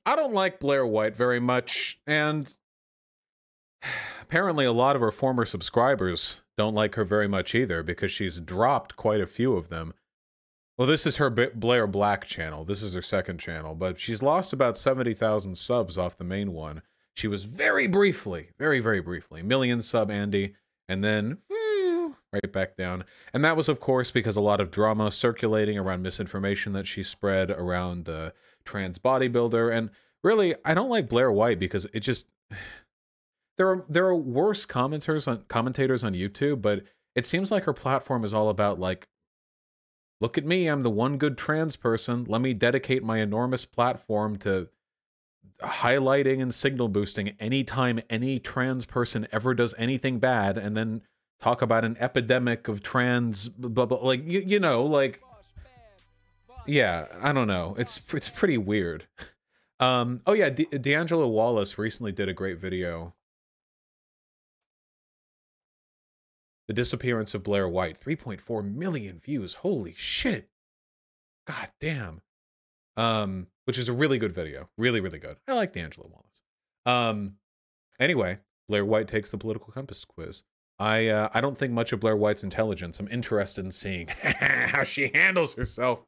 I don't like Blaire White very much, and apparently a lot of her former subscribers don't like her very much either, because she's dropped quite a few of them. Well, this is her Blaire Black channel. This is her second channel, but she's lost about 70,000 subs off the main one. She was very briefly, very briefly, million sub Andy, and then right back down. And that was, of course, because a lot of drama circulating around misinformation that she spread around trans bodybuilder. And really, I don't like Blaire White because it just... There are worse commentators on YouTube, but it seems like her platform is all about, like, look at me, I'm the one good trans person. Let me dedicate my enormous platform to highlighting and signal boosting anytime any trans person ever does anything bad, and then talk about an epidemic of trans blah blah, like you know, like, yeah, I don't know, it's pretty weird. Oh yeah, D'Angelo Wallace recently did a great video. The Disappearance of Blaire White, 3.4 million views. Holy shit. God damn. Which is a really good video. Really good. I like D'Angelo Wallace. Anyway, Blaire White takes the political compass quiz. I don't think much of Blaire White's intelligence. I'm interested in seeing how she handles herself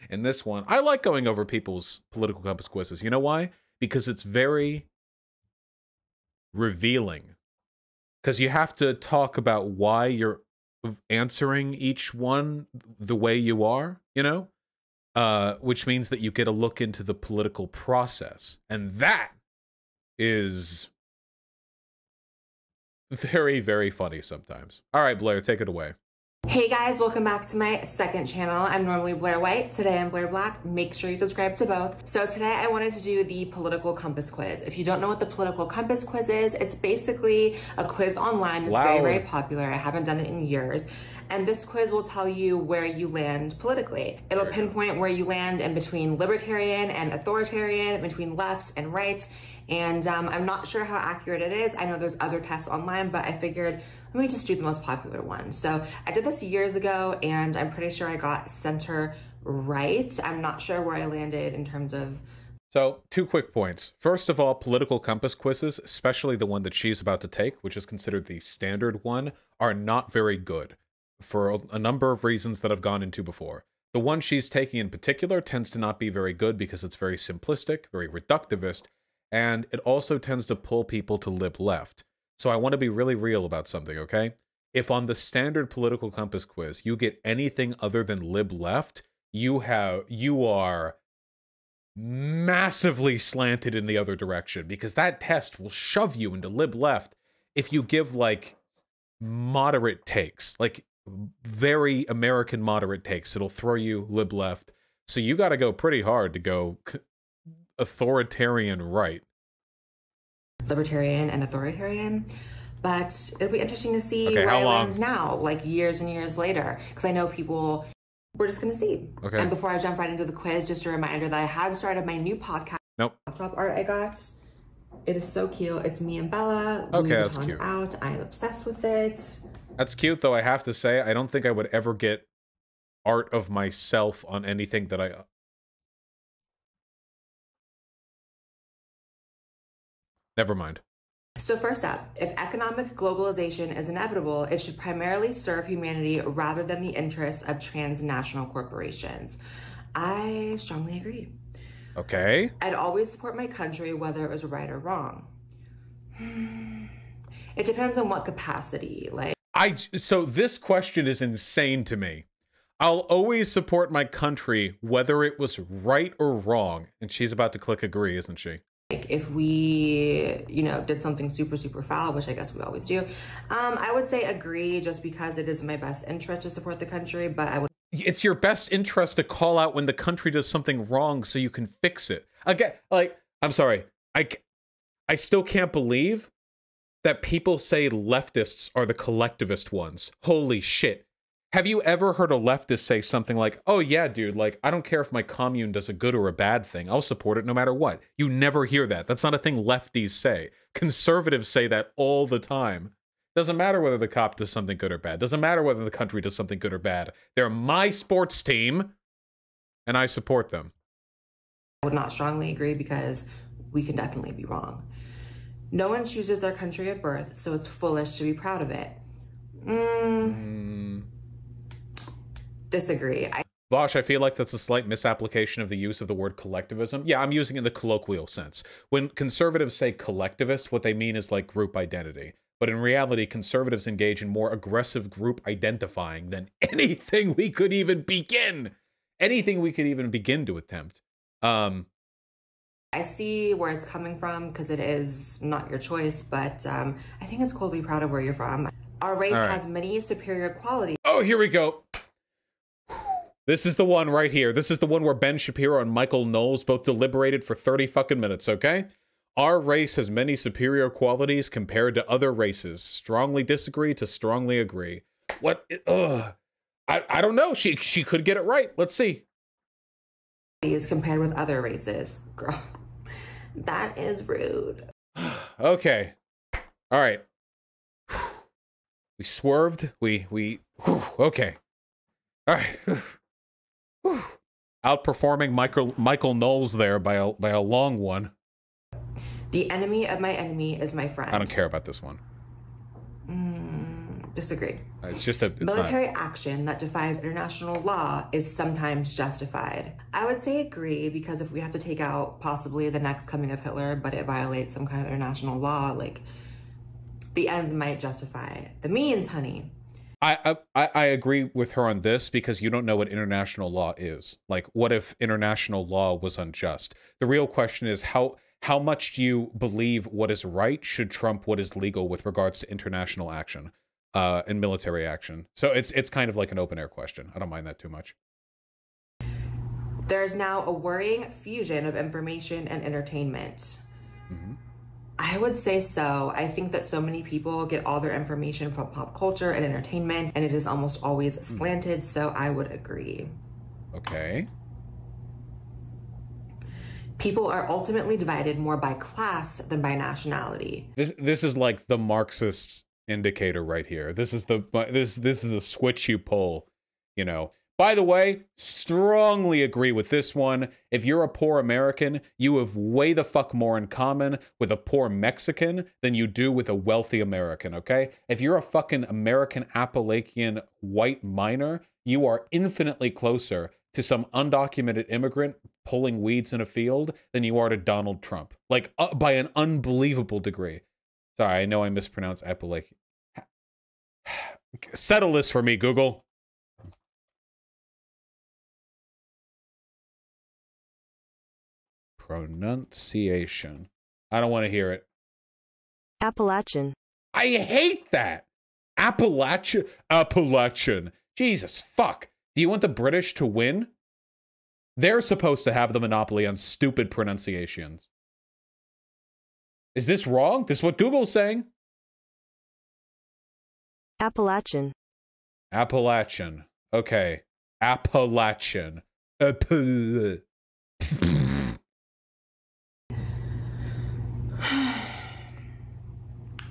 in this one. I like going over people's political compass quizzes. You know why? Because it's very revealing. Because you have to talk about why you're answering each one the way you are, you know? Which means that you get a look into the political process. And that is very funny sometimes. All right, Blaire, take it away. Hey guys, welcome back to my second channel. I'm normally Blaire White. Today I'm Blaire Black. Make sure you subscribe to both. So today I wanted to do the political compass quiz. If you don't know what the political compass quiz is, it's basically a quiz online that's very popular. I haven't done it in years. And this quiz will tell you where you land politically. It'll pinpoint where you land in between libertarian and authoritarian, between left and right. And I'm not sure how accurate it is. I know there's other tests online, but I figured let me just do the most popular one. So I did this years ago, and I'm pretty sure I got center right. I'm not sure where I landed in terms of... So, 2 quick points. First of all, political compass quizzes, especially the one that she's about to take, which is considered the standard one, are not very good for a number of reasons that I've gone into before. The one she's taking in particular tends to not be very good because it's very simplistic, very reductivist, and it also tends to pull people to lib left. So I want to be really real about something, okay? If on the standard political compass quiz you get anything other than lib left, you are massively slanted in the other direction, because that test will shove you into lib left if you give, like, moderate takes, like very American moderate takes. It'll throw you lib left. So you got to go pretty hard to go authoritarian right. Libertarian and authoritarian, but it'll be interesting to see where it lands now, like years and years later, because I know people, we're just gonna see. Okay. And before I jump right into the quiz, just a reminder that I have started my new podcast. Laptop art I got. It is so cute. It's me and Bella. Okay, that's cute. Out. I'm obsessed with it. That's cute, though. I have to say, I don't think I would ever get art of myself on anything that I... Never mind. So first up, if economic globalization is inevitable, it should primarily serve humanity rather than the interests of transnational corporations. I strongly agree. Okay. I'd always support my country, whether it was right or wrong. It depends on what capacity. So this question is insane to me. I'll always support my country, whether it was right or wrong. And she's about to click agree, isn't she? If we, did something super foul, which I guess we always do, I would say agree, just because it is in my best interest to support the country, but I would... It's your best interest to call out when the country does something wrong so you can fix it. Again, like, I'm sorry, I still can't believe that people say leftists are the collectivist ones. Holy shit. Have you ever heard a leftist say something like, oh yeah, dude, like, I don't care if my commune does a good or a bad thing. I'll support it no matter what. You never hear that. That's not a thing lefties say. Conservatives say that all the time. Doesn't matter whether the cop does something good or bad. Doesn't matter whether the country does something good or bad. They're my sports team, and I support them. I would not strongly agree, because we can definitely be wrong. No one chooses their country of birth, so it's foolish to be proud of it. Disagree. Vosh, I feel like that's a slight misapplication of the use of the word collectivism. Yeah, I'm using it in the colloquial sense. When conservatives say collectivist, what they mean is like group identity. But in reality, conservatives engage in more aggressive group identifying than anything we could even begin. Anything we could even begin to attempt. I see where it's coming from because it is not your choice, but I think it's cool to be proud of where you're from. Our race has many superior qualities. Oh, here we go. This is the one right here. This is the one where Ben Shapiro and Michael Knowles both deliberated for 30 fucking minutes, okay? Our race has many superior qualities compared to other races. Strongly disagree to strongly agree. What? I don't know. She could get it right. Let's see. Compared with other races. Girl, that is rude. Okay. All right. We swerved. Okay. All right. Outperforming Michael Knowles there by a long one. The enemy of my enemy is my friend. I don't care about this one. Disagree. It's just a military action that defies international law is sometimes justified. I would say agree, because if we have to take out possibly the next coming of Hitler, but it violates some kind of international law, like the ends might justify the means, honey. I agree with her on this, because you don't know what international law is. Like, what if international law was unjust? The real question is how much do you believe what is right should trump what is legal with regards to international action and military action? So it's kind of like an open air question. I don't mind that too much. There's now a worrying fusion of information and entertainment. I would say so. I think that so many people get all their information from pop culture and entertainment, and it is almost always slanted, so I would agree. Okay. People are ultimately divided more by class than by nationality. This is like the Marxist indicator right here. This is the switch you pull, you know. By the way, strongly agree with this one. If you're a poor American, you have way the fuck more in common with a poor Mexican than you do with a wealthy American, okay? If you're a fucking American Appalachian white miner, you are infinitely closer to some undocumented immigrant pulling weeds in a field than you are to Donald Trump. Like, by an unbelievable degree. Sorry, I know I mispronounced Appalachian. Settle this for me, Google. Pronunciation. I don't want to hear it. Appalachian. I hate that. Appalachian. Jesus, fuck. Do you want the British to win? They're supposed to have the monopoly on stupid pronunciations. Is this wrong? This is what Google's saying. Appalachian. Appalachian. Okay. Appalachian.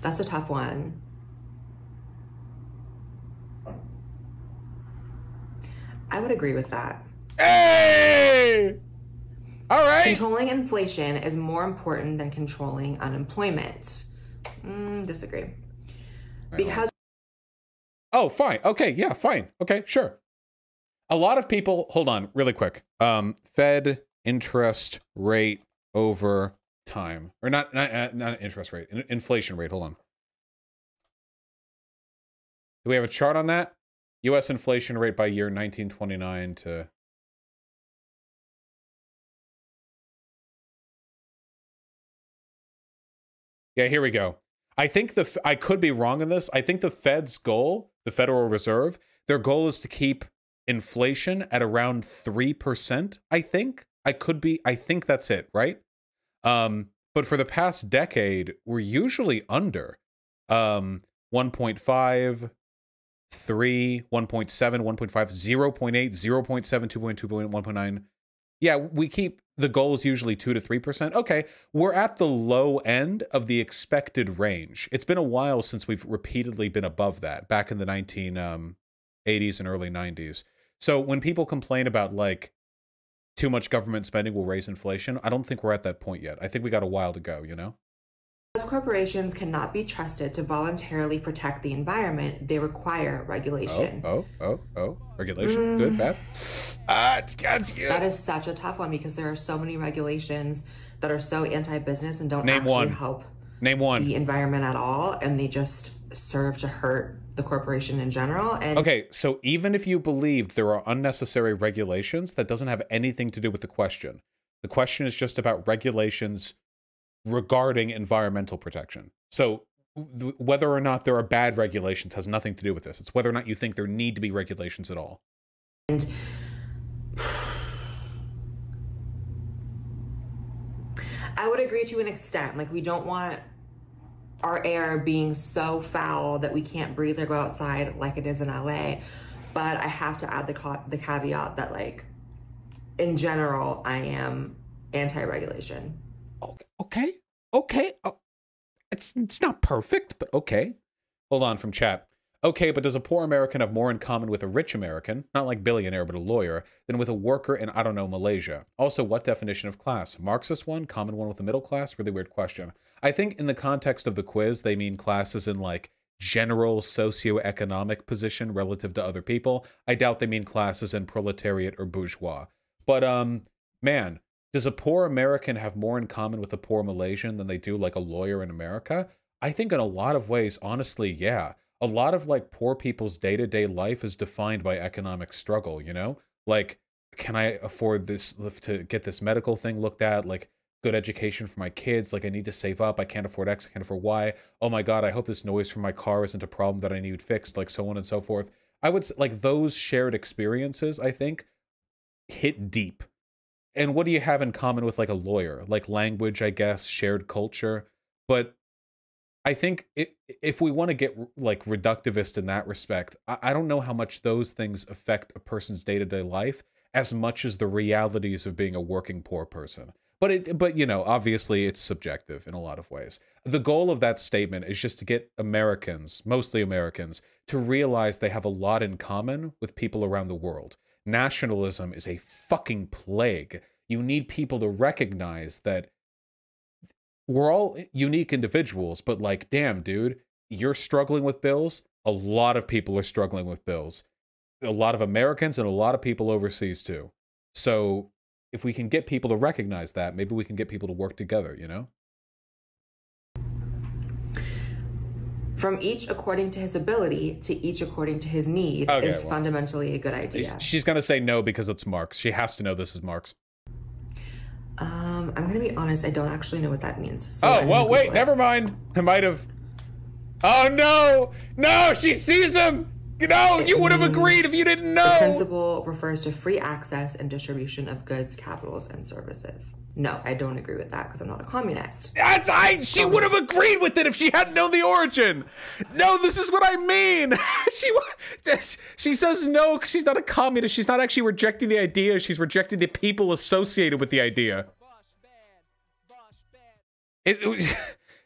That's a tough one. I would agree with that. Hey! All right. Controlling inflation is more important than controlling unemployment. Disagree. Because... Oh, fine. Okay, yeah, fine. Okay, sure. A lot of people... Hold on, really quick. Fed interest rate over time. Or not interest rate. Inflation rate. Hold on. Do we have a chart on that? U.S. inflation rate by year 1929 to... Yeah, here we go. I think I could be wrong on this. I think the Fed's goal, the Federal Reserve, their goal is to keep inflation at around 3%, I think. I think that's it, right? But for the past decade, we're usually under 1.5, 3, 1.7, 1.5, 0.8, 0.7, 2.2, 1.9. Yeah, we keep the goal is usually 2 to 3%. Okay, we're at the low end of the expected range. It's been a while since we've repeatedly been above that, back in the 1980s and early 90s. So when people complain about, like, too much government spending will raise inflation. I don't think we're at that point yet. I think we got a while to go, you know? As corporations cannot be trusted to voluntarily protect the environment, they require regulation. Regulation. Good, bad? That is such a tough one because there are so many regulations that are so anti-business and don't actually help the environment at all, and they just serve to hurt the corporation in general. And okay, so even if you believe there are unnecessary regulations, that doesn't have anything to do with the question. The question is just about regulations regarding environmental protection. So whether or not there are bad regulations has nothing to do with this. It's whether or not you think there need to be regulations at all. And I would agree to an extent. Like, we don't want our air being so foul that we can't breathe or go outside like it is in LA. But I have to add the caveat that, like, in general, I am anti-regulation. Okay. Oh, it's not perfect, but okay. Hold on, from chat. Okay, but does a poor American have more in common with a rich American, not like billionaire, but a lawyer, than with a worker in, I don't know, Malaysia? Also, what definition of class? Marxist one? Common one with the middle class? Really weird question. I think in the context of the quiz, they mean classes in, like, general socioeconomic position relative to other people. I doubt they mean classes in proletariat or bourgeois. But, man, does a poor American have more in common with a poor Malaysian than they do, like, a lawyer in America? I think in a lot of ways, honestly, yeah. A lot of, like, poor people's day-to-day life is defined by economic struggle, you know? Like, can I afford this, to get this medical thing looked at? Like, good education for my kids? Like, I need to save up. I can't afford X, I can't afford Y. Oh my God, I hope this noise from my car isn't a problem that I need fixed, like, so on and so forth. I would say, like, those shared experiences, I think, hit deep. And what do you have in common with, like, a lawyer? Like, language, I guess, shared culture. But I think if we want to get, like, reductivist in that respect, I don't know how much those things affect a person's day-to-day life as much as the realities of being a working poor person. But you know, obviously it's subjective in a lot of ways. The goal of that statement is just to get Americans, mostly Americans, to realize they have a lot in common with people around the world. Nationalism is a fucking plague. You need people to recognize that we're all unique individuals, but, like, damn, dude, you're struggling with bills. A lot of people are struggling with bills. A lot of Americans and a lot of people overseas too. So if we can get people to recognize that, maybe we can get people to work together, you know? From each according to his ability to each according to his need is fundamentally a good idea. She's going to say no because it's Marx. She has to know this is Marx. I'm going to be honest, I don't actually know what that means. So oh, well, wait, never mind. I might have... Oh, no! No, she sees him! No, you would have agreed if you didn't know! The principle refers to free access and distribution of goods, capitals, and services. No, I don't agree with that because I'm not a communist. She would have agreed with it if she hadn't known the origin! No, this is what I mean! She says no because she's not a communist. She's not actually rejecting the idea. She's rejecting the people associated with the idea.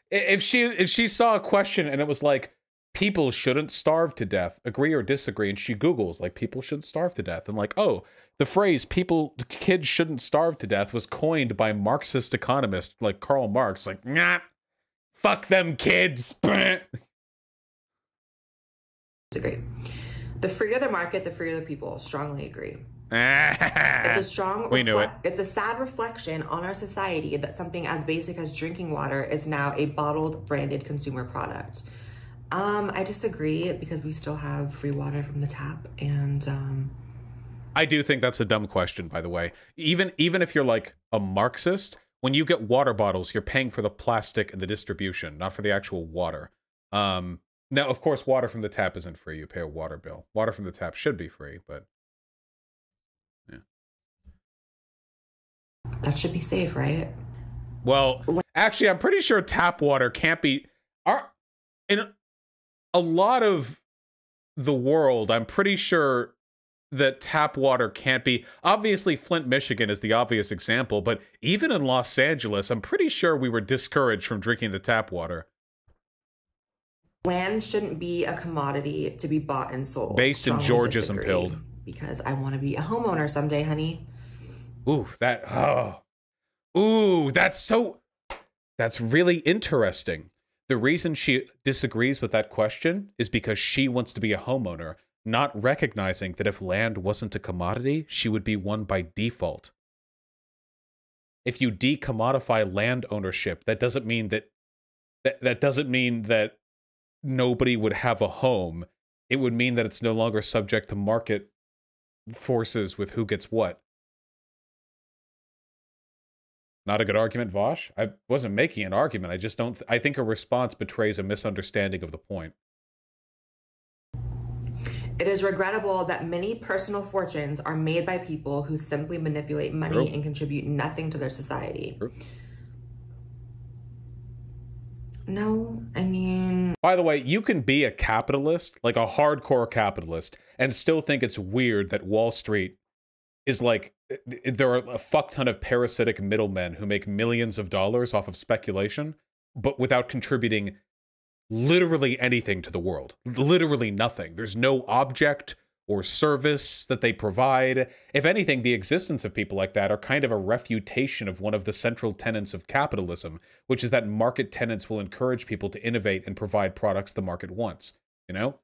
If she saw a question and it was like, people shouldn't starve to death, agree or disagree, and she Googles, like, people shouldn't starve to death, and, like, oh, the phrase kids shouldn't starve to death was coined by Marxist economist, like, Karl Marx, like, nah, fuck them kids. Disagree. The freer the market, the freer the people. Strongly agree. It's a sad reflection on our society that something as basic as drinking water is now a bottled, branded consumer product. I disagree because we still have free water from the tap, and I do think that's a dumb question, by the way. Even if you're, like, a Marxist, when you get water bottles, you're paying for the plastic and the distribution, not for the actual water. Now, of course, water from the tap isn't free. You pay a water bill. Water from the tap should be free, but yeah. That should be safe, right? Well, actually, I'm pretty sure tap water can't be... In a lot of the world, I'm pretty sure that tap water can't be... Obviously, Flint, Michigan is the obvious example, but even in Los Angeles, I'm pretty sure we were discouraged from drinking the tap water. Land shouldn't be a commodity to be bought and sold. Based in Georgism, pilled. Because I want to be a homeowner someday, honey. Ooh, that's really interesting. The reason she disagrees with that question is because she wants to be a homeowner, not recognizing that if land wasn't a commodity, she would be one by default. If you decommodify land ownership, that doesn't mean that nobody would have a home. It would mean that it's no longer subject to market forces with who gets what. Not a good argument, Vosh? I wasn't making an argument. I just don't... I think a response betrays a misunderstanding of the point. It is regrettable that many personal fortunes are made by people who simply manipulate money True. and contribute nothing to their society. True. No, I mean... By the way, you can be a capitalist, like a hardcore capitalist, and still think it's weird that Wall Street is like... There are a fuck ton of parasitic middlemen who make millions of dollars off of speculation, but without contributing literally anything to the world. Literally nothing. There's no object or service that they provide. If anything, the existence of people like that are kind of a refutation of one of the central tenets of capitalism, which is that market tenants will encourage people to innovate and provide products the market wants. You know?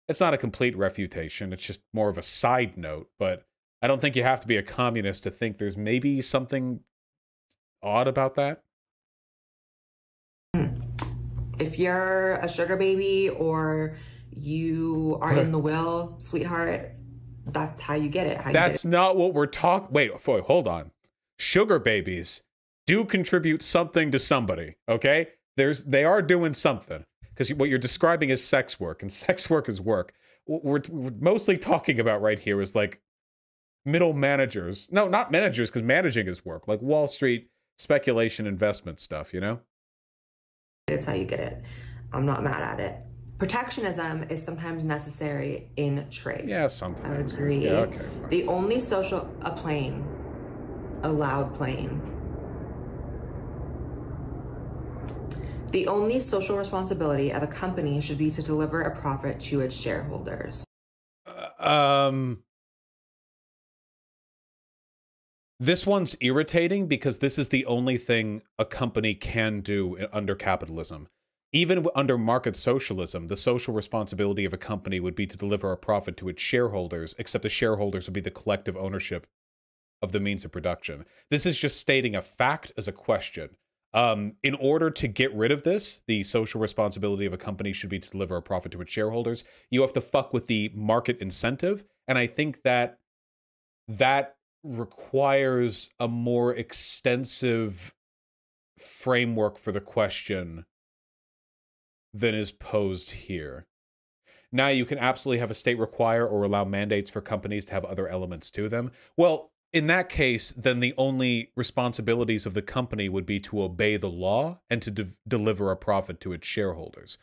It's not a complete refutation. It's just more of a side note, but I don't think you have to be a communist to think there's maybe something odd about that. If you're a sugar baby or you are in the will, sweetheart, that's how you get it. That's not what we're talking... Wait, hold on. Sugar babies do contribute something to somebody, okay? They are doing something. Because what you're describing is sex work, and sex work is work. What we're mostly talking about right here is like middle managers. No, not managers, because managing is work. Like Wall Street speculation investment stuff, you know? It's how you get it. I'm not mad at it. Protectionism is sometimes necessary in trade. Yeah, sometimes. I would agree. Yeah, okay. The only social... A loud plane. The only social responsibility of a company should be to deliver a profit to its shareholders. This one's irritating because this is the only thing a company can do under capitalism. Even under market socialism, the social responsibility of a company would be to deliver a profit to its shareholders, except the shareholders would be the collective ownership of the means of production. This is just stating a fact as a question. In order to get rid of this, the social responsibility of a company should be to deliver a profit to its shareholders. You have to fuck with the market incentive, and I think that requires a more extensive framework for the question than is posed here. Now, you can absolutely have a state require or allow mandates for companies to have other elements to them. Well, in that case, then the only responsibilities of the company would be to obey the law and to deliver a profit to its shareholders.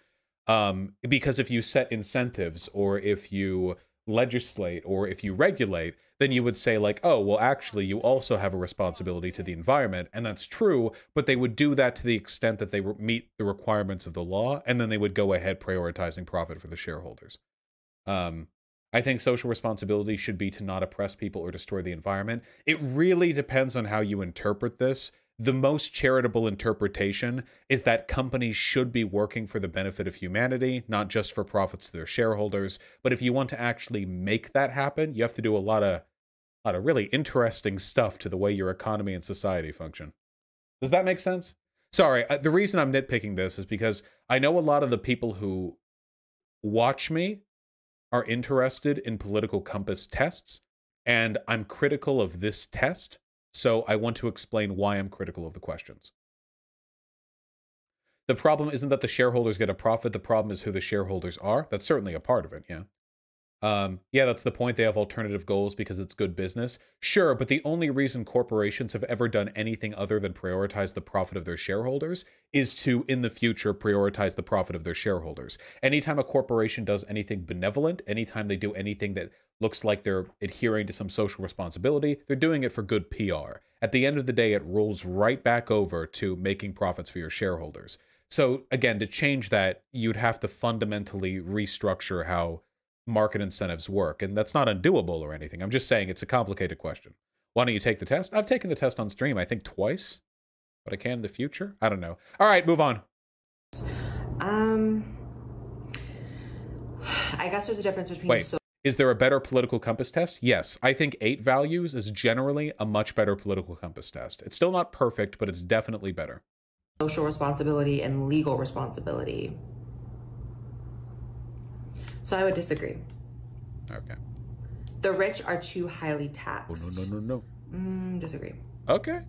Because if you set incentives, or if you legislate, or if you regulate, then you would say like, oh, well, actually, you also have a responsibility to the environment, and that's true, but they would do that to the extent that they meet the requirements of the law, and then they would go ahead prioritizing profit for the shareholders. I think social responsibility should be to not oppress people or destroy the environment. It really depends on how you interpret this. The most charitable interpretation is that companies should be working for the benefit of humanity, not just for profits to their shareholders. But if you want to actually make that happen, you have to do a lot of really interesting stuff to the way your economy and society function. Does that make sense? Sorry, the reason I'm nitpicking this is because I know a lot of the people who watch me are interested in political compass tests, and I'm critical of this test. So I want to explain why I'm critical of the questions. The problem isn't that the shareholders get a profit. The problem is who the shareholders are. That's certainly a part of it, yeah. Yeah, that's the point. They have alternative goals because it's good business. Sure, but the only reason corporations have ever done anything other than prioritize the profit of their shareholders is to, in the future, prioritize the profit of their shareholders. Anytime a corporation does anything benevolent, anytime they do anything that looks like they're adhering to some social responsibility, they're doing it for good PR. At the end of the day, it rolls right back over to making profits for your shareholders. So again, to change that, you'd have to fundamentally restructure how market incentives work, and that's not undoable or anything. I'm just saying it's a complicated question. Why don't you take the test? I've taken the test on stream, I think twice, but I can in the future. I don't know. All right, move on. I guess there's a difference between... Wait, is there a better political compass test? Yes. I think 8 values is generally a much better political compass test. It's still not perfect, but it's definitely better. Social responsibility and legal responsibility. So I would disagree. Okay. The rich are too highly taxed. Oh, no. Disagree. Okay.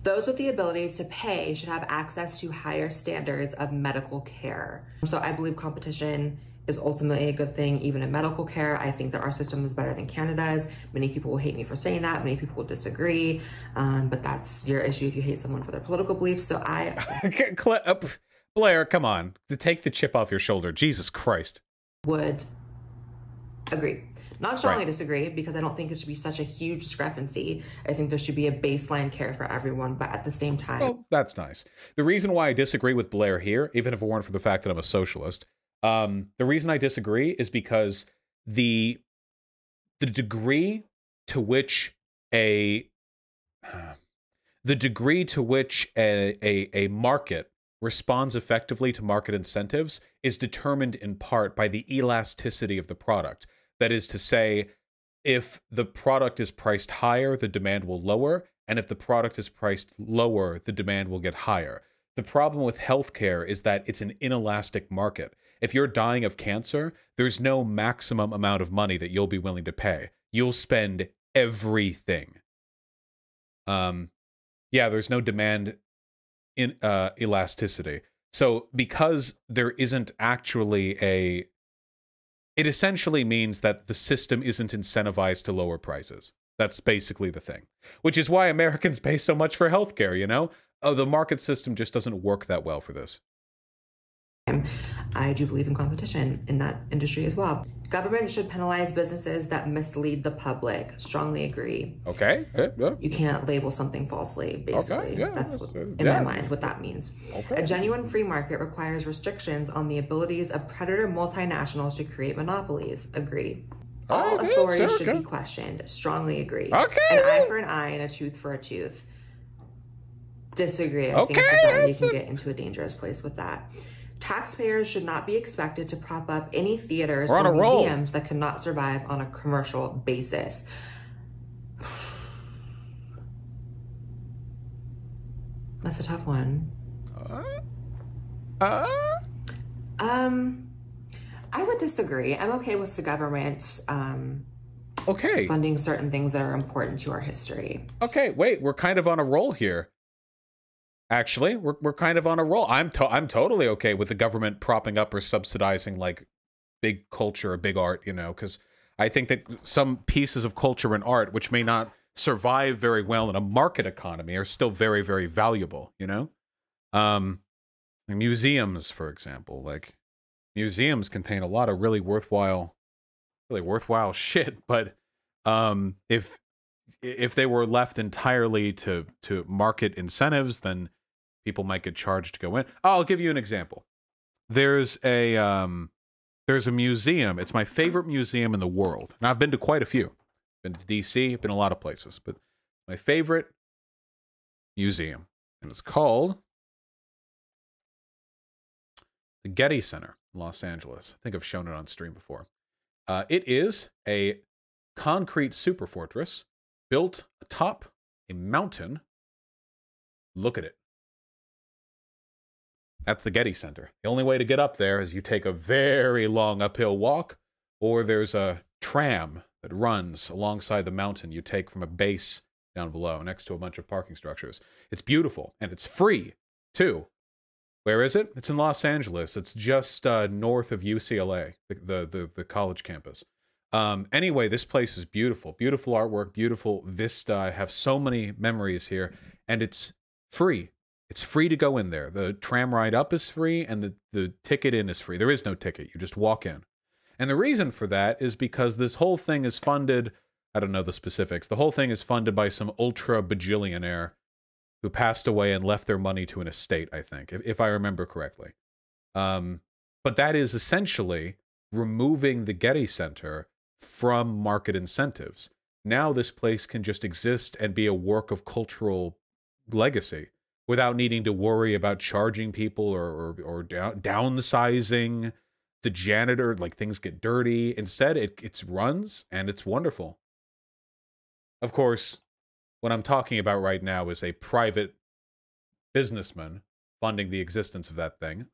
Those with the ability to pay should have access to higher standards of medical care. So I believe competition is ultimately a good thing, even in medical care. I think that our system is better than Canada's. Many people will hate me for saying that. Many people will disagree. But that's your issue if you hate someone for their political beliefs. So Blaire, come on. To take the chip off your shoulder. Jesus Christ. Would agree. Not strongly disagree, because I don't think it should be such a huge discrepancy. I think there should be a baseline care for everyone, but at the same time... Well, that's nice. The reason why I disagree with Blaire here, even if it weren't for the fact that I'm a socialist, the reason I disagree is because the degree to which a market responds effectively to market incentives is determined in part by the elasticity of the product. That is to say, if the product is priced higher, the demand will lower, and if the product is priced lower, the demand will get higher. The problem with healthcare is that it's an inelastic market. If you're dying of cancer, there's no maximum amount of money that you'll be willing to pay. You'll spend everything. There's no demand in elasticity. So because there isn't actually it essentially means that the system isn't incentivized to lower prices. That's basically the thing. Which is why Americans pay so much for healthcare, you know? Oh, the market system just doesn't work that well for this. I do believe in competition in that industry as well. Government should penalize businesses that mislead the public. Strongly agree. Okay. Yeah. You can't label something falsely, basically. Okay, yeah, That's in my mind what that means. Okay. A genuine free market requires restrictions on the abilities of predator multinationals to create monopolies. Agree. All authority should be questioned. Strongly agree. Okay. An eye for an eye and a tooth for a tooth. Disagree. I think society can get into a dangerous place with that. Taxpayers should not be expected to prop up any theaters or museums that cannot survive on a commercial basis. That's a tough one. I would disagree. I'm okay with the government funding certain things that are important to our history. Okay, wait, we're kind of on a roll here. Actually, we're kind of on a roll. I'm totally okay with the government propping up or subsidizing like big culture or big art, you know, because I think that some pieces of culture and art, which may not survive very well in a market economy, are still very, very valuable, you know? Museums, for example, like museums contain a lot of really worthwhile shit, but if they were left entirely to market incentives, then people might get charged to go in. I'll give you an example. There's a museum. It's my favorite museum in the world, and I've been to quite a few. Been to DC, been a lot of places, but my favorite museum, and it's called the Getty Center in Los Angeles. I think I've shown it on stream before. It is a concrete super fortress built atop a mountain. Look at it. That's the Getty Center. The only way to get up there is you take a very long uphill walk, or there's a tram that runs alongside the mountain you take from a base down below next to a bunch of parking structures. It's beautiful, and it's free, too. Where is it? It's in Los Angeles. It's just north of UCLA, the college campus. Anyway, this place is beautiful. Beautiful artwork, beautiful vista. I have so many memories here, and it's free. It's free to go in there. The tram ride up is free, and the ticket in is free. There is no ticket. You just walk in. And the reason for that is because this whole thing is funded, I don't know the specifics, the whole thing is funded by some ultra bajillionaire who passed away and left their money to an estate, I think, if I remember correctly. But that is essentially removing the Getty Center from market incentives. Now this place can just exist and be a work of cultural legacy without needing to worry about charging people or downsizing the janitor, like things get dirty. Instead, it runs and it's wonderful. Of course, what I'm talking about right now is a private businessman funding the existence of that thing,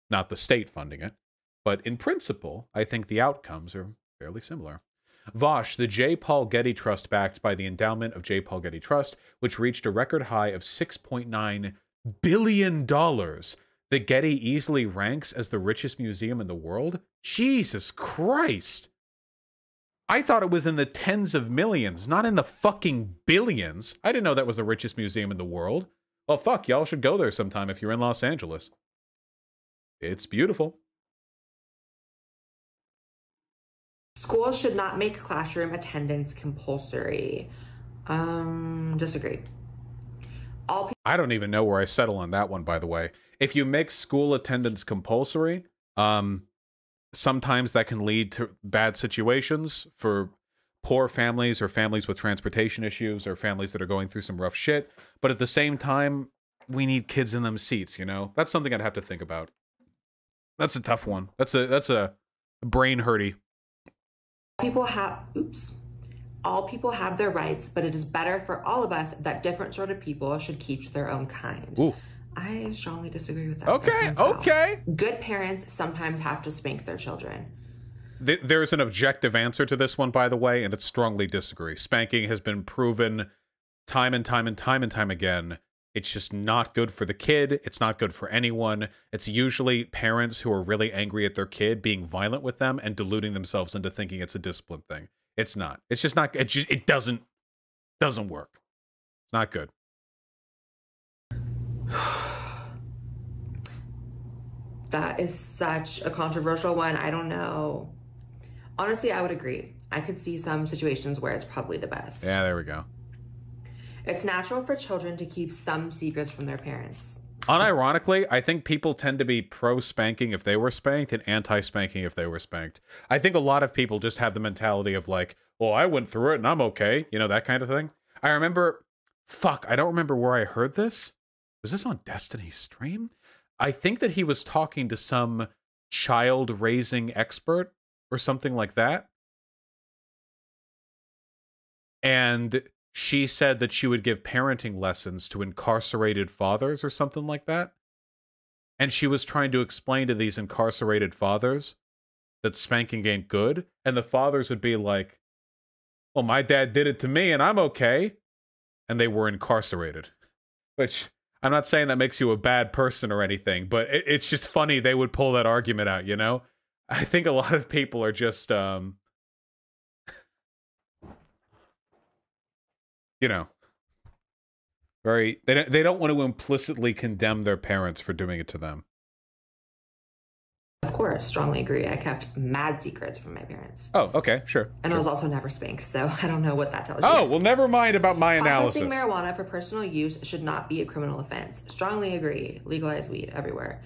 not the state funding it. But in principle, I think the outcomes are fairly similar. Vosh, the J. Paul Getty Trust backed by the endowment of J. Paul Getty Trust, which reached a record high of $6.9 billion. The Getty easily ranks as the richest museum in the world? Jesus Christ! I thought it was in the tens of millions, not in the fucking billions. I didn't know that was the richest museum in the world. Well, fuck, y'all should go there sometime if you're in Los Angeles. It's beautiful. Schools should not make classroom attendance compulsory. Disagree. I don't even know where I settle on that one, by the way. If you make school attendance compulsory, sometimes that can lead to bad situations for poor families or families with transportation issues or families that are going through some rough shit. But at the same time, we need kids in them seats, you know? That's something I'd have to think about. That's a tough one. That's a brain hurty. All people have their rights, but it is better for all of us that different sort of people should keep to their own kind. Ooh. I strongly disagree with that. Okay, okay. Good parents sometimes have to spank their children. There's an objective answer to this one, by the way, and it's strongly disagree. Spanking has been proven time and time and time and time again. It's just not good for the kid. It's not good for anyone. It's usually parents who are really angry at their kid being violent with them and deluding themselves into thinking it's a discipline thing. It's not. It's just not. It doesn't work. It's not good. That is such a controversial one. I don't know. Honestly, I would agree. I could see some situations where it's probably the best. Yeah, there we go. It's natural for children to keep some secrets from their parents. Unironically, I think people tend to be pro-spanking if they were spanked and anti-spanking if they were spanked. I think a lot of people just have the mentality of like, well, I went through it and I'm okay. You know, that kind of thing. I remember, fuck, I don't remember where I heard this. Was this on Destiny's stream? I think that he was talking to some child-raising expert or something like that. And she said that she would give parenting lessons to incarcerated fathers or something like that. And she was trying to explain to these incarcerated fathers that spanking ain't good. And the fathers would be like, well, my dad did it to me and I'm okay. And they were incarcerated. Which, I'm not saying that makes you a bad person or anything, but it's just funny they would pull that argument out, you know? I think a lot of people are just, you know, very, they don't want to implicitly condemn their parents for doing it to them. Of course, strongly agree. I kept mad secrets from my parents. Oh, okay, sure. And I was also never spanked, so I don't know what that tells you. Oh, well, never mind about my analysis. Processing marijuana for personal use should not be a criminal offense. Strongly agree. Legalize weed everywhere.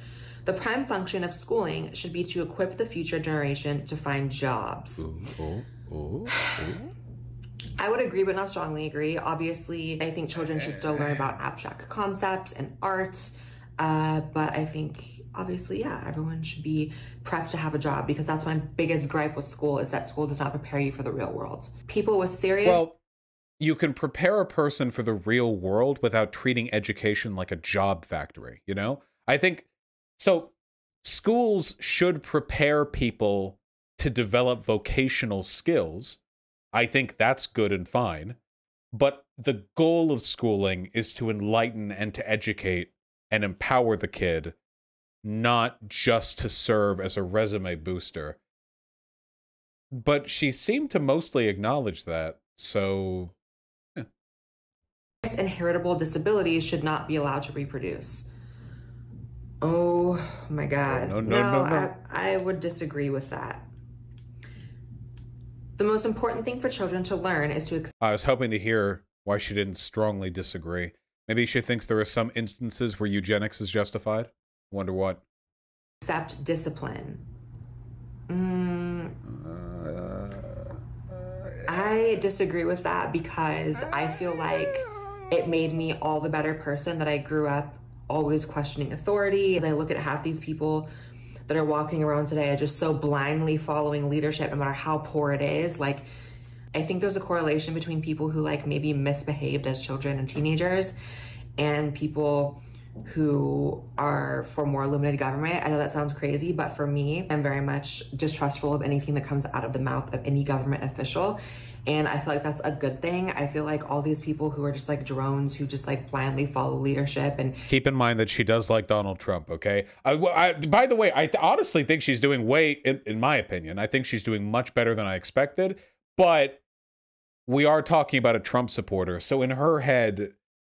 The prime function of schooling should be to equip the future generation to find jobs. I would agree, but not strongly agree. Obviously, I think children should still learn about abstract concepts and art. But I think, obviously, yeah, everyone should be prepped to have a job, because that's my biggest gripe with school, is that school does not prepare you for the real world. People with serious... Well, you can prepare a person for the real world without treating education like a job factory, you know? I think... So, schools should prepare people to develop vocational skills. I think that's good and fine. But the goal of schooling is to enlighten and to educate and empower the kid, not just to serve as a resume booster. But she seemed to mostly acknowledge that, so... Yeah. Inheritable disabilities should not be allowed to reproduce. Oh my God. No. I would disagree with that. The most important thing for children to learn is to... I was hoping to hear why she didn't strongly disagree. Maybe she thinks there are some instances where eugenics is justified. Wonder what. Accept discipline. I disagree with that because I feel like it made me all the better person that I grew up always questioning authority. As I look at half these people that are walking around today just so blindly following leadership, no matter how poor it is, like, I think there's a correlation between people who like maybe misbehaved as children and teenagers and people who are for more limited government. I know that sounds crazy, but for me, I'm very much distrustful of anything that comes out of the mouth of any government official. And I feel like that's a good thing. I feel like all these people who are just like drones who just like blindly follow leadership. And keep in mind that she does like Donald Trump, okay? By the way, I honestly think she's doing in my opinion, I think she's doing much better than I expected. But we are talking about a Trump supporter. So in her head,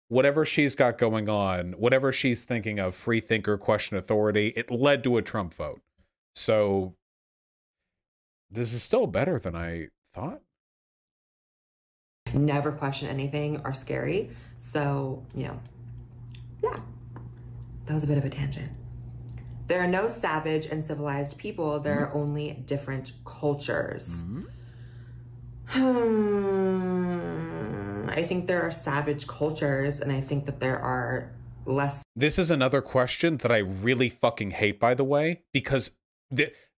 whatever she's got going on, whatever she's thinking of, free thinker, question authority, it led to a Trump vote. So this is still better than I thought. Never question anything are scary. So, you know, yeah, that was a bit of a tangent. There are no savage and civilized people. There are only different cultures. I think there are savage cultures, and I think that there are less. This is another question that I really fucking hate, by the way, because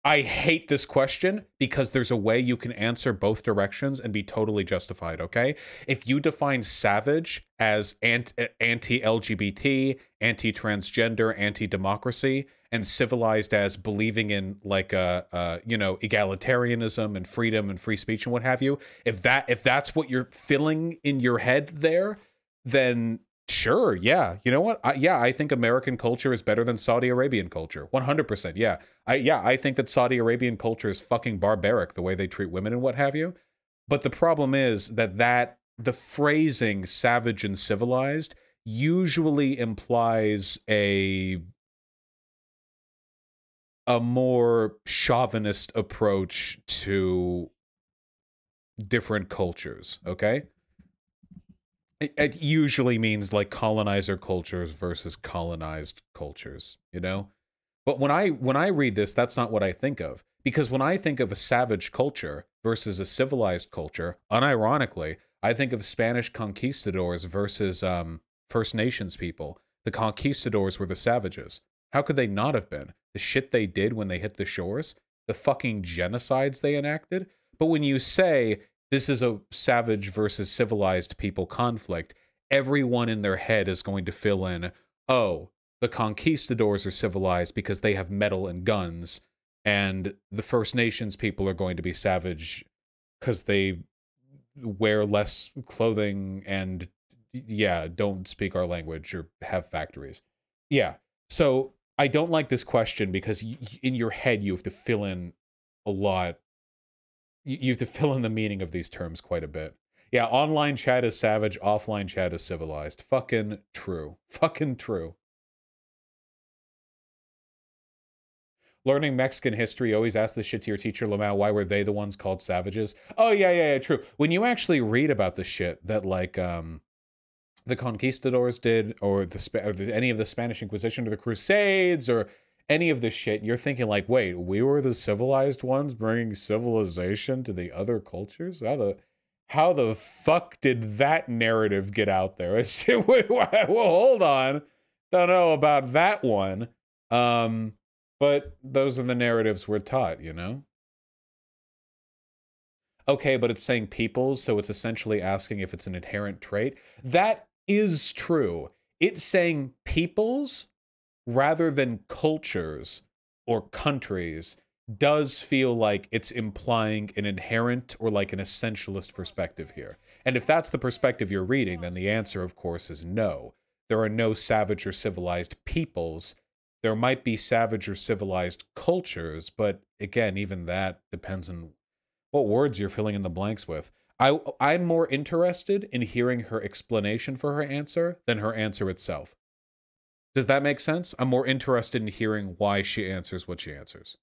I hate this question because there's a way you can answer both directions and be totally justified, okay? If you define savage as anti-LGBT, anti-transgender, anti-democracy, and civilized as believing in like you know, egalitarianism and freedom and free speech and what have you, if that's what you're filling in your head there, then sure, yeah. You know what? I think American culture is better than Saudi Arabian culture. 100%, yeah. I think that Saudi Arabian culture is fucking barbaric, the way they treat women and what have you. But the problem is that the phrasing savage and civilized usually implies a more chauvinist approach to different cultures, okay? It usually means like colonizer cultures versus colonized cultures, you know? But when I read this, that's not what I think of. Because when I think of a savage culture versus a civilized culture, unironically, I think of Spanish conquistadors versus First Nations people. The conquistadors were the savages. How could they not have been? The shit they did when they hit the shores? The fucking genocides they enacted? But when you say this is a savage versus civilized people conflict, everyone in their head is going to fill in, oh, the conquistadors are civilized because they have metal and guns, and the First Nations people are going to be savage because they wear less clothing and, yeah, don't speak our language or have factories. Yeah, so I don't like this question because in your head you have to fill in a lot. You have to fill in the meaning of these terms quite a bit. Yeah, online chat is savage, offline chat is civilized. Fucking true. Fucking true. Learning Mexican history, always ask this shit to your teacher, Lamau, why were they the ones called savages? Oh, yeah, true. When you actually read about the shit that, like, the conquistadors did, or any of the Spanish Inquisition or the Crusades, or any of this shit, you're thinking like, wait, we were the civilized ones bringing civilization to the other cultures? How the fuck did that narrative get out there? Well, hold on. Don't know about that one. But those are the narratives we're taught, you know? Okay, but it's saying peoples, so it's essentially asking if it's an inherent trait. That is true. It's saying peoples rather than cultures or countries does feel like it's implying an inherent or like an essentialist perspective here. And if that's the perspective you're reading, then the answer, of course, is no. There are no savage or civilized peoples. There might be savage or civilized cultures, but again, even that depends on what words you're filling in the blanks with. I'm more interested in hearing her explanation for her answer than her answer itself. Does that make sense? I'm more interested in hearing why she answers what she answers.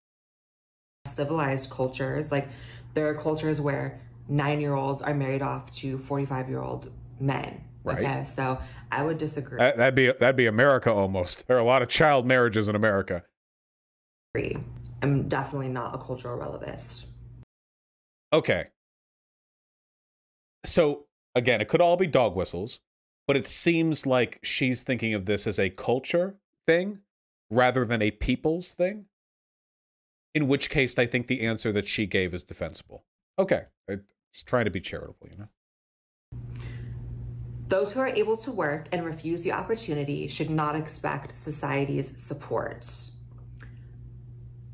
Civilized cultures, like there are cultures where 9-year-olds are married off to 45-year-old men. Right. Okay, so I would disagree. That'd be America almost. There are a lot of child marriages in America. I'm definitely not a cultural relativist. Okay. So again, it could all be dog whistles, but it seems like she's thinking of this as a culture thing rather than a people's thing. In which case, I think the answer that she gave is defensible. Okay, just trying to be charitable, you know? Those who are able to work and refuse the opportunity should not expect society's support.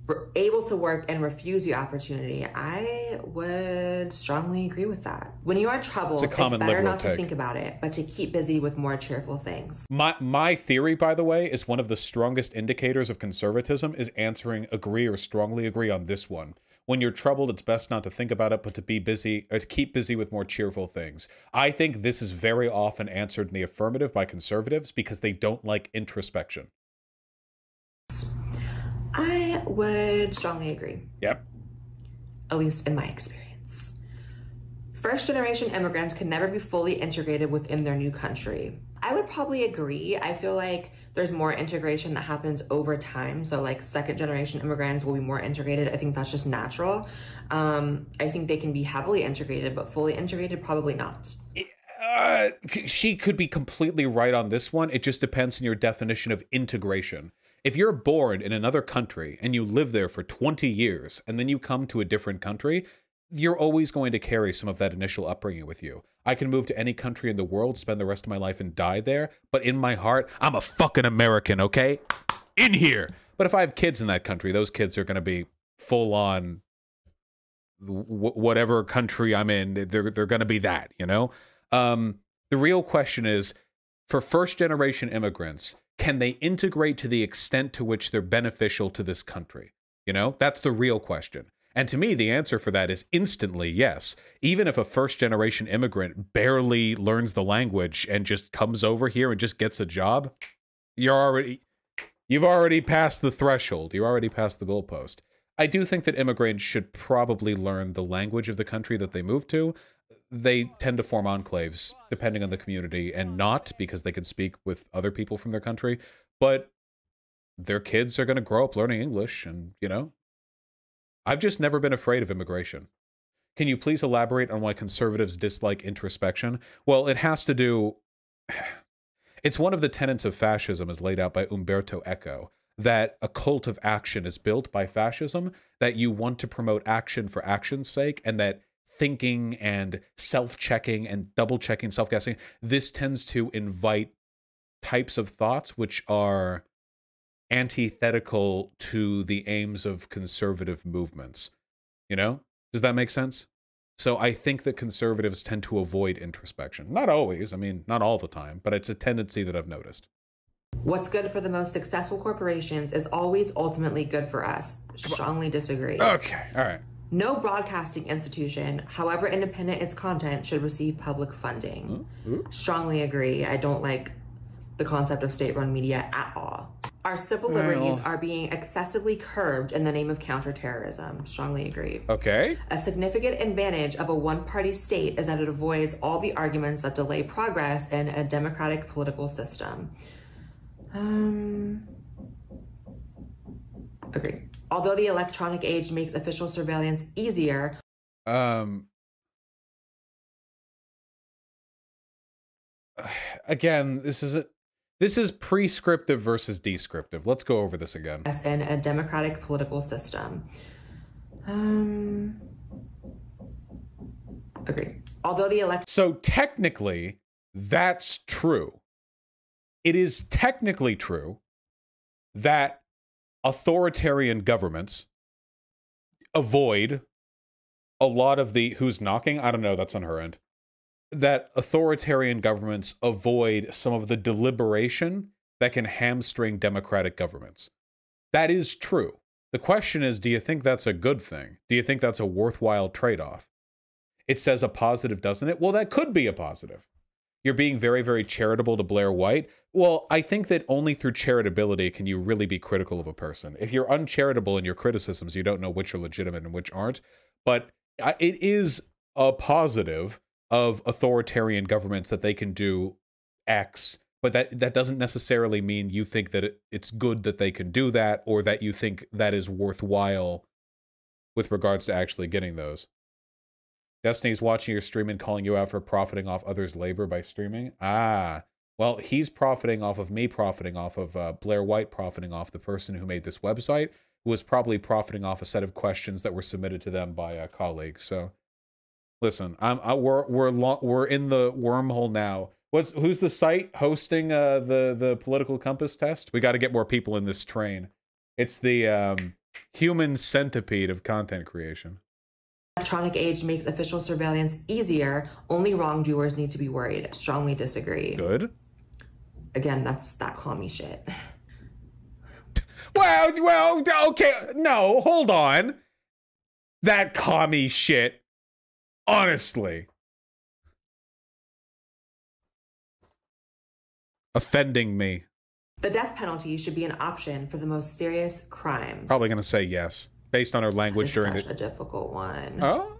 We're able to work and refuse the opportunity. I would strongly agree with that. When you are troubled, it's better not to think about it, but to keep busy with more cheerful things. My theory, by the way, is one of the strongest indicators of conservatism is answering agree or strongly agree on this one. When you're troubled, it's best not to think about it, but to be busy, or to keep busy with more cheerful things. I think this is very often answered in the affirmative by conservatives because they don't like introspection. I would strongly agree. Yep. At least in my experience. First-generation immigrants can never be fully integrated within their new country. I would probably agree. I feel like there's more integration that happens over time. So like second-generation immigrants will be more integrated. I think that's just natural. I think they can be heavily integrated, but fully integrated, probably not. She could be completely right on this one. It just depends on your definition of integration. If you're born in another country and you live there for 20 years and then you come to a different country, you're always going to carry some of that initial upbringing with you. I can move to any country in the world, spend the rest of my life and die there, but in my heart, I'm a fucking American, okay? In here! But if I have kids in that country, those kids are going to be full on whatever country I'm in, they're going to be that, you know? The real question is, for first-generation immigrants, can they integrate to the extent to which they're beneficial to this country? You know, that's the real question. And to me, the answer for that is instantly yes. Even if a first-generation immigrant barely learns the language and just comes over here and just gets a job, you've already passed the threshold. You're already past the goalpost. I do think that immigrants should probably learn the language of the country that they move to. They tend to form enclaves, depending on the community, and not because they can speak with other people from their country, but their kids are going to grow up learning English, and, you know, I've just never been afraid of immigration. Can you please elaborate on why conservatives dislike introspection? Well, it has to do... It's one of the tenets of fascism as laid out by Umberto Eco, that a cult of action is built by fascism, that you want to promote action for action's sake, and that thinking and self-checking and double-checking, self-guessing, this tends to invite types of thoughts which are antithetical to the aims of conservative movements. You know? Does that make sense? So I think that conservatives tend to avoid introspection. Not always, I mean, not all the time, but it's a tendency that I've noticed. What's good for the most successful corporations is always ultimately good for us. Strongly disagree. Okay, all right. No broadcasting institution, however independent its content, should receive public funding. Strongly agree. I don't like the concept of state-run media at all. Our civil liberties are being excessively curbed in the name of counterterrorism. Strongly agree. Okay. A significant advantage of a one-party state is that it avoids all the arguments that delay progress in a democratic political system. Agree. Although the electronic age makes official surveillance easier. Again, this is prescriptive versus descriptive. Let's go over this again. In a democratic political system. Agree. Although the So technically, that's true. It is technically true that authoritarian governments avoid a lot of the who's knocking. I don't know. That's on her end. That authoritarian governments avoid some of the deliberation that can hamstring democratic governments. That is true. The question is, do you think that's a good thing? Do you think that's a worthwhile trade-off? It says a positive, doesn't it? Well, that could be a positive. You're being very, very charitable to Blaire White. Well, I think that only through charitability can you really be critical of a person. If you're uncharitable in your criticisms, you don't know which are legitimate and which aren't. But it is a positive of authoritarian governments that they can do X, but that doesn't necessarily mean you think that it's good that they can do that, or that you think that is worthwhile with regards to actually getting those. Destiny's watching your stream and calling you out for profiting off others' labor by streaming. Ah, well, he's profiting off of me, profiting off of Blaire White, profiting off the person who made this website, who was probably profiting off a set of questions that were submitted to them by colleagues. So, listen, we're in the wormhole now. Who's the site hosting the political compass test? We got to get more people in this train. It's the human centipede of content creation. Electronic age makes official surveillance easier. Only wrongdoers need to be worried. Strongly disagree. Good. Again, that's that commie shit. Well, okay. No, hold on. That commie shit. Honestly. Offending me. The death penalty should be an option for the most serious crimes. Probably going to say yes, based on her language during such a difficult one. Oh?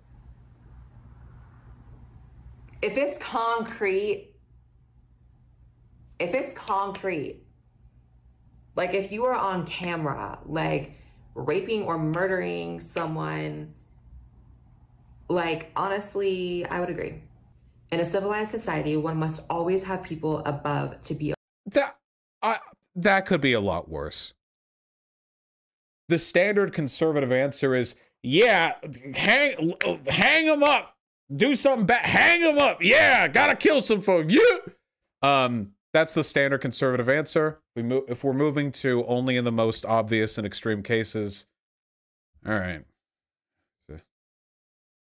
If it's concrete, like if you are on camera, like raping or murdering someone, like honestly, I would agree. In a civilized society, one must always have people above to be. That could be a lot worse. The standard conservative answer is, yeah, hang them up. Do something bad. Hang them up. Yeah, gotta kill some folks. Yeah. That's the standard conservative answer. If we're moving to only in the most obvious and extreme cases. All right.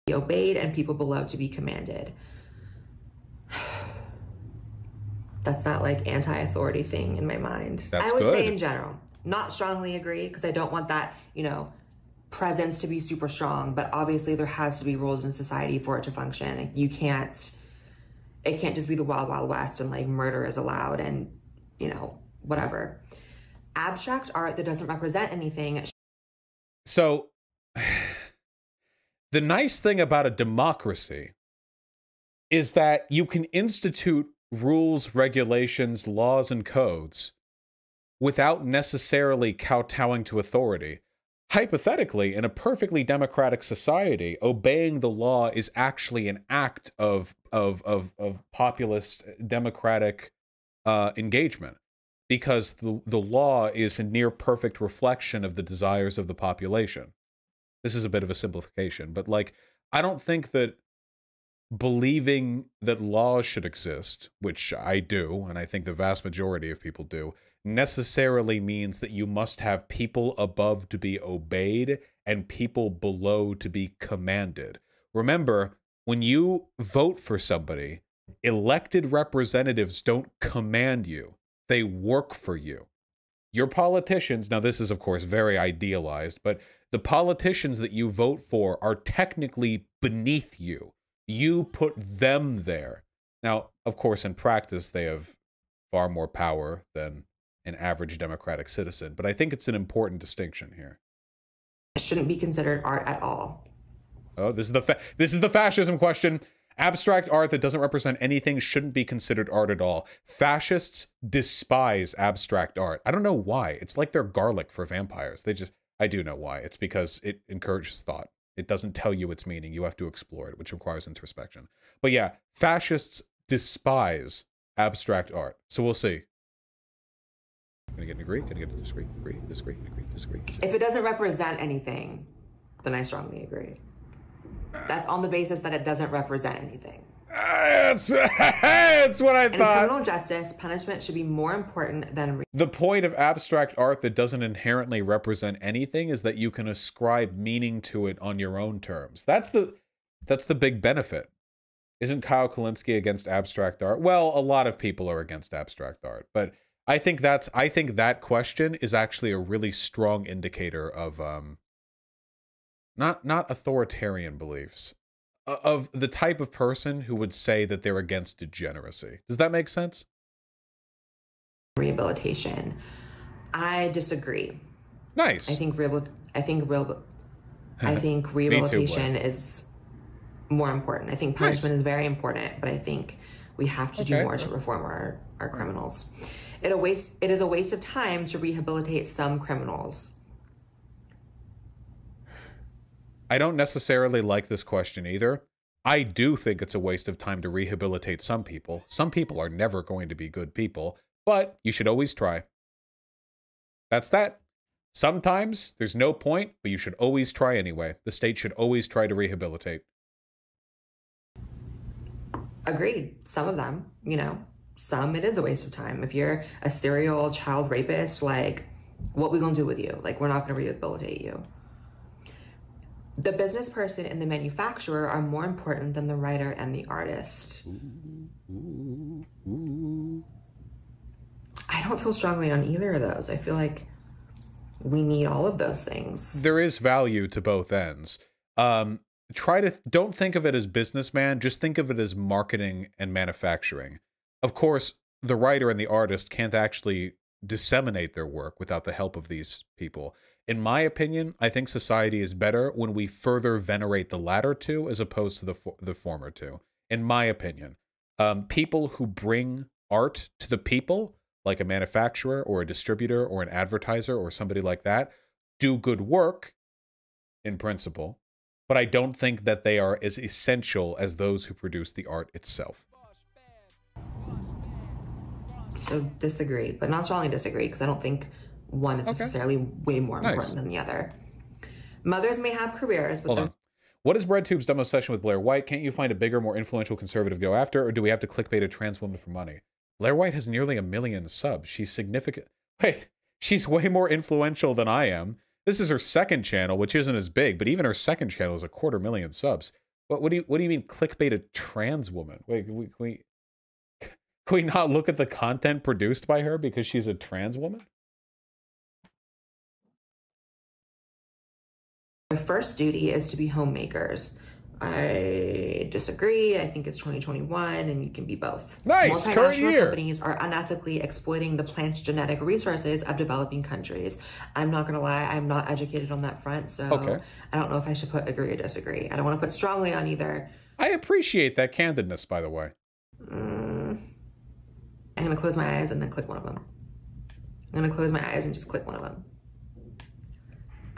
Be obeyed and people below to be commanded. That's that like anti-authority thing in my mind. That's I would good. say in general, not strongly agree because I don't want that, you know, presence to be super strong, but obviously there has to be rules in society for it to function. It can't just be the wild, wild west and like murder is allowed and, you know, whatever. Abstract art that doesn't represent anything. So the nice thing about a democracy is that you can institute rules, regulations, laws, and codes without necessarily kowtowing to authority. Hypothetically, in a perfectly democratic society, obeying the law is actually an act of populist democratic engagement, because the law is a near perfect reflection of the desires of the population. This is a bit of a simplification, but like, I don't think that believing that laws should exist, which I do, and I think the vast majority of people do, necessarily means that you must have people above to be obeyed and people below to be commanded. Remember, when you vote for somebody, elected representatives don't command you. They work for you. Your politicians, now this is of course very idealized, but the politicians that you vote for are technically beneath you. You put them there. Now, of course, in practice, they have far more power than an average democratic citizen, but I think it's an important distinction here. It shouldn't be considered art at all. Oh, this is the fascism question. Abstract art that doesn't represent anything shouldn't be considered art at all. Fascists despise abstract art. I don't know why. It's like they're garlic for vampires. I do know why. It's because it encourages thought. It doesn't tell you its meaning. You have to explore it, which requires introspection. But yeah, fascists despise abstract art. So we'll see. Gonna get an agree? Gonna get a disagree? Agree? Disagree? Agree? Disagree? If it doesn't represent anything, then I strongly agree. That's on the basis that it doesn't represent anything. That's what I In thought. criminal justice, punishment should be more important than... The point of abstract art that doesn't inherently represent anything is that you can ascribe meaning to it on your own terms. That's the big benefit. Isn't Kyle Kalinske against abstract art? Well, a lot of people are against abstract art, but I think that question is actually a really strong indicator of not authoritarian beliefs, of the type of person who would say that they're against degeneracy. Does that make sense? Rehabilitation. I disagree. Nice. I think rehabilitation is more important. I think punishment is very important, but I think we have to do more to reform our criminals. It is a waste of time to rehabilitate some criminals. I don't necessarily like this question either. I do think it's a waste of time to rehabilitate some people. Some people are never going to be good people, but you should always try. That's that. Sometimes there's no point, but you should always try anyway. The state should always try to rehabilitate. Agreed. Some of them, you know, some it is a waste of time. If you're a serial child rapist, like, what we gonna do with you? Like, we're not gonna rehabilitate you. The business person and the manufacturer are more important than the writer and the artist. I don't feel strongly on either of those. I feel like we need all of those things. There is value to both ends. Don't think of it as businessman, just think of it as marketing and manufacturing. Of course, the writer and the artist can't actually disseminate their work without the help of these people. In my opinion, I think society is better when we further venerate the latter two as opposed to the former two. In my opinion, people who bring art to the people, like a manufacturer or a distributor or an advertiser or somebody like that, do good work in principle, but I don't think that they are as essential as those who produce the art itself. So disagree, but not strongly disagree, because I don't think one is necessarily way more important than the other. Mothers may have careers, but Hold on. What is RedTube's dumb obsession with Blaire White? Can't you find a bigger, more influential conservative to go after, or do we have to clickbait a trans woman for money? Blaire White has nearly 1 million subs. She's significant. Wait, she's way more influential than I am. This is her second channel, which isn't as big, but even her second channel is 250,000 subs. What do you mean clickbait a trans woman? Wait, can we not look at the content produced by her because she's a trans woman? the first duty is to be homemakers. I disagree. I think it's 2021 and you can be both. Nice, current year. Companies are unethically exploiting the plant's genetic resources of developing countries. I'm not gonna lie, I'm not educated on that front, so I don't know if I should put agree or disagree. I don't want to put strongly on either. I appreciate that candidness, by the way. I'm gonna close my eyes and then click one of them. I'm gonna close my eyes and just click one of them.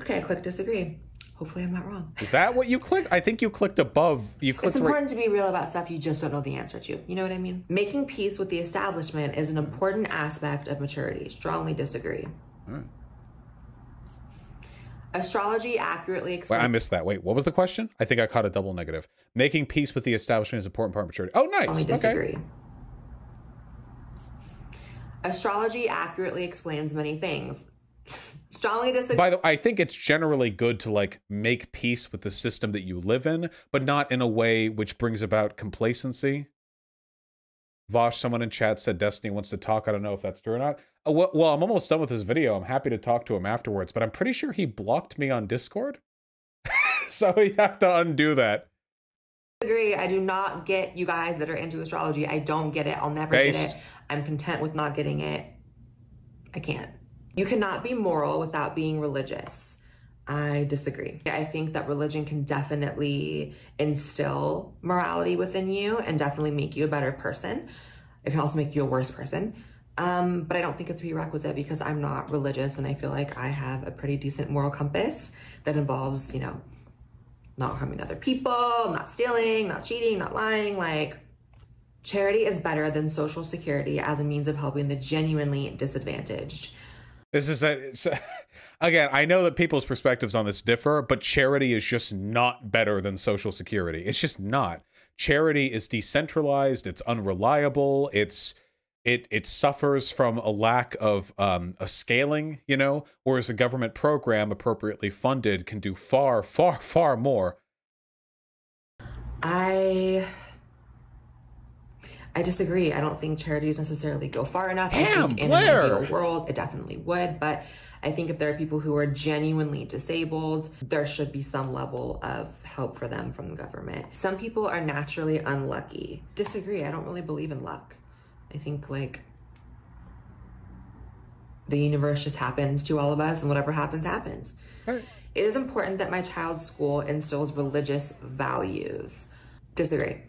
Okay, I clicked disagree. Hopefully I'm not wrong. Is that what you clicked? I think you clicked above. You clicked. It's important to be real about stuff you just don't know the answer to. You know what I mean? Making peace with the establishment is an important aspect of maturity. Strongly disagree. All right. Astrology accurately explains... Wait, I missed that. Wait, what was the question? I think I caught a double negative. Making peace with the establishment is an important part of maturity. Oh, nice. Strongly disagree. Okay. Astrology accurately explains many things. Strongly disagree. By the way, I think it's generally good to like make peace with the system that you live in, but not in a way which brings about complacency. Vosh, someone in chat said Destiny wants to talk. I don't know if that's true or not. Well, I'm almost done with this video. I'm happy to talk to him afterwards, but I'm pretty sure he blocked me on Discord. So we have to undo that. Agree. I do not get you guys that are into astrology. I don't get it. I'll never get it. I'm content with not getting it. I can't. You cannot be moral without being religious. I disagree. I think that religion can definitely instill morality within you and definitely make you a better person. It can also make you a worse person. But I don't think it's a prerequisite because I'm not religious and I feel like I have a pretty decent moral compass that involves, you know, not harming other people, not stealing, not cheating, not lying. Like, charity is better than social security as a means of helping the genuinely disadvantaged. This is again, I know that people's perspectives on this differ, but charity is just not better than Social Security. It's just not. Charity is decentralized, it's unreliable, it suffers from a lack of a scaling, you know, whereas a government program appropriately funded can do far, far, far more. I disagree. I don't think charities necessarily go far enough. Damn, I think in Blaire. an ideal world, it definitely would. But I think if there are people who are genuinely disabled, there should be some level of help for them from the government. Some people are naturally unlucky. Disagree. I don't really believe in luck. I think like the universe just happens to all of us and whatever happens, happens. Right. It is important that my child's school instills religious values. Disagree.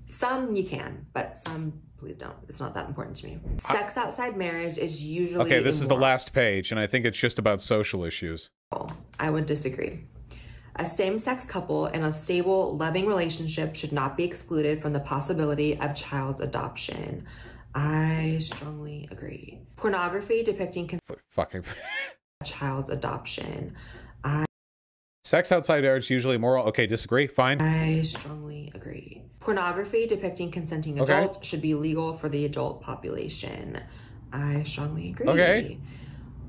Some you can, but some please don't. It's not that important to me. Sex outside marriage is usually this is the last page, and I think it's just about social issues. I would disagree. A same-sex couple in a stable, loving relationship should not be excluded from the possibility of child adoption. I strongly agree. Pornography depicting Fucking child adoption. Sex outside marriage usually moral. Okay, disagree. Fine. I strongly agree. Pornography depicting consenting adults should be legal for the adult population. I strongly agree. Okay.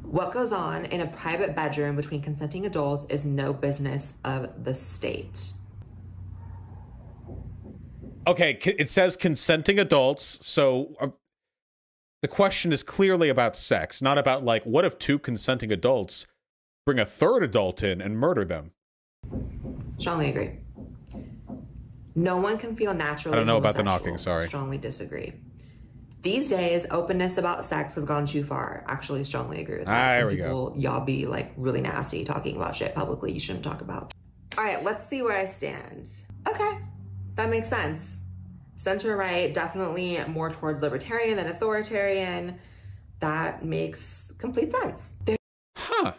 What goes on in a private bedroom between consenting adults is no business of the state. Okay, it says consenting adults, so the question is clearly about sex, not about, like, what if two consenting adults bring a third adult in and murder them? Strongly agree. No one can feel naturally I don't know about the homosexual. knocking, sorry. Strongly disagree. These days, openness about sex has gone too far. Actually, strongly agree with that. There we go. Y'all be like really nasty talking about shit publicly you shouldn't talk about. All right, let's see where I stand. Okay, that makes sense. Center right, definitely more towards libertarian than authoritarian. That makes complete sense. Huh.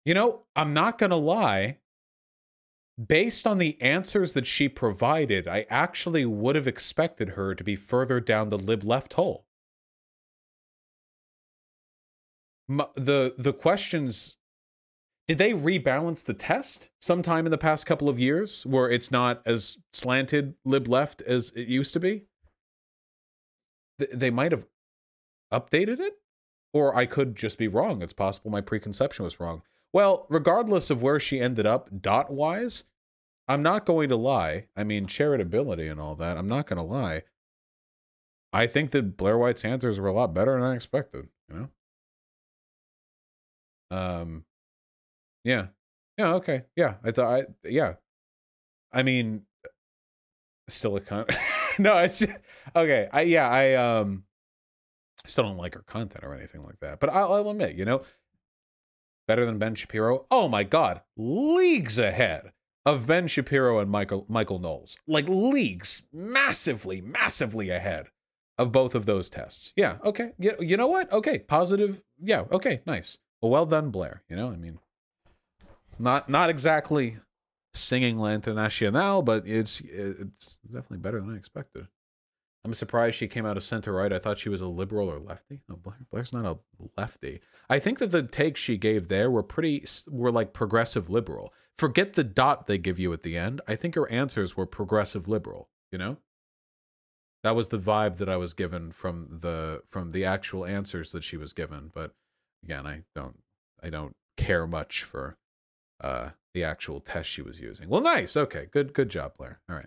You know, I'm not gonna lie. Based on the answers that she provided, I actually would have expected her to be further down the lib-left hole. The questions... Did they rebalance the test sometime in the past couple of years where it's not as slanted lib-left as it used to be? They might have updated it? Or I could just be wrong. It's possible my preconception was wrong. Well, regardless of where she ended up dot-wise, I'm not going to lie. I mean, charitability and all that, I'm not going to lie. I think that Blaire White's answers were a lot better than I expected, you know? Yeah. Yeah, okay. Yeah, yeah. I mean, still a con... No, it's... Okay, I still don't like her content or anything like that. But I'll admit, you know, better than Ben Shapiro? Oh my God, leagues ahead of Ben Shapiro and Michael Knowles. Like leagues, massively ahead of both of those tests. Yeah, okay. You know what? Okay, positive. Yeah, okay, nice. Well done, Blaire. You know, I mean, not exactly singing L'Internationale, but it's definitely better than I expected. I'm surprised she came out of center-right. I thought she was a liberal or lefty. No, Blaire's not a lefty. I think that the takes she gave there were like progressive liberal. Forget the dot they give you at the end. I think her answers were progressive liberal, you know? That was the vibe that I was given from the actual answers that she was given. But again, I don't care much for the actual test she was using. Well, nice. Okay, good job, Blaire. All right.